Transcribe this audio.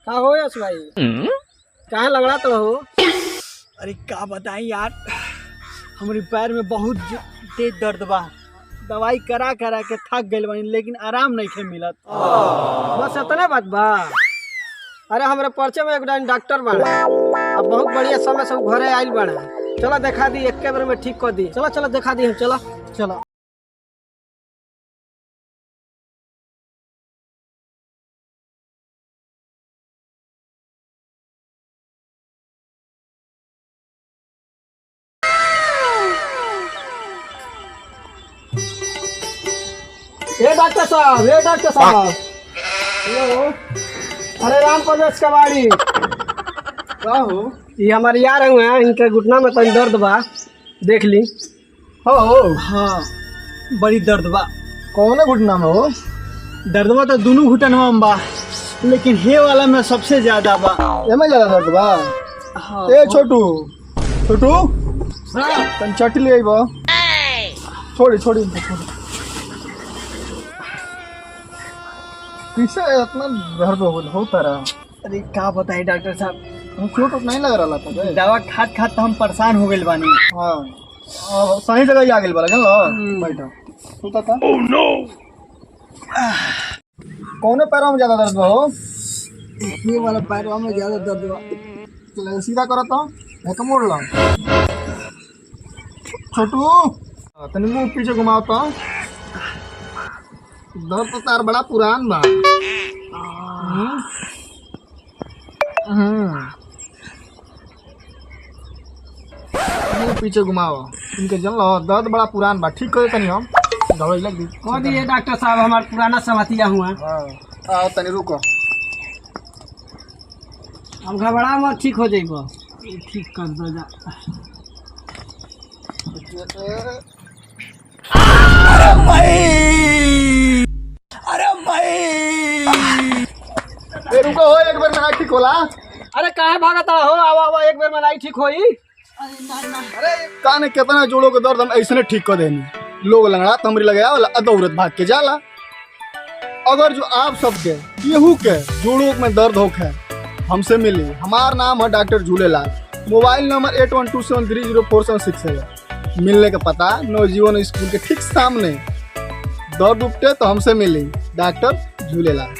का हो यश भाई? कहाँ लगड़ा तो हो? अरे का बताएं यार, हमारे पैर में बहुत तेज दर्द बा। दवाई करा करा के थक गइल बानी, लेकिन आराम नहीं खे मिलत। बस इतने बात बा? अरे हमारे पर्चे में एक डॉक्टर बना, अब बहुत बढ़िया समय सब घरे आइल बना। चलो देखा दी, एक बार में ठीक कर दी। चलो चलो देखा दी हम। चलो चलो। ये डॉक्टर साहब, ये डॉक्टर साहब, हेलो। अरे राम प्रवेश कबाड़ी का हो? ये हमारे यार हुए हैं, इनके घुटना में तो दर्द बा, देख ली। हो हाँ, बड़ी दर्द बा। कौन घुटना में हो? दर्द बा तो दोनों घुटन में बा, लेकिन हे वाला में सबसे ज्यादा बा। ये में ज्यादा दर्द बा? हाँ। ए छोटू, छोटू हाँ। तन चट ले बा। छोड़ी छोड़ी छोड़ी। पीछे इतना दर्द होता रहा। अरे का बताए डॉक्टर साहब, चोट नहीं लग रहा था बे? दवा खात खात तो हम परेशान हो गए बानी। हाँ, सही जगह ही आ गई बोला चल बैठो। होता था? Oh no. कौन पैरों में ज्यादा दर्द हो? ये वाला पैरों में ज्यादा दर्द बा। चल सीधा करो तो एक मोड़ लो। छोटू तनी मुंह पीछे घुमाओ तो। दर्द तो तार बड़ा पुरान बा। मुंह पीछे घुमाओ, इनके जन लो दर्द बड़ा पुरान बा। ठीक करे तनी हम दवाई लग दी। कह दिए डॉक्टर साहब, हमारा पुराना समतिया हुआ। आओ तनी रुको। अब घबरा मत, ठीक हो जाएगा। ठीक कर दो जा। अरे भाई ए रुको हो, एक बार में ठीक होला। अरे कहाँ भागता हो? आवा आवा, एक बार में नहीं ठीक होई। अरे कान कितना जोड़ों के दर्द हम ऐसे ठीक कर देनी। लोग लंगड़ा तमरी लगाया वाला अदौरत भाग के जाला। अगर जो आप सबके केहू के जोड़ों में दर्द होखे, हमसे मिली। हमार नाम है डॉक्टर झूलेलाल। Mobile number 8127304767। मिलने का पता नवजीवन स्कूल के ठीक सामने। दर्द उठते तो हमसे मिली, डॉक्टर झूलेलाल।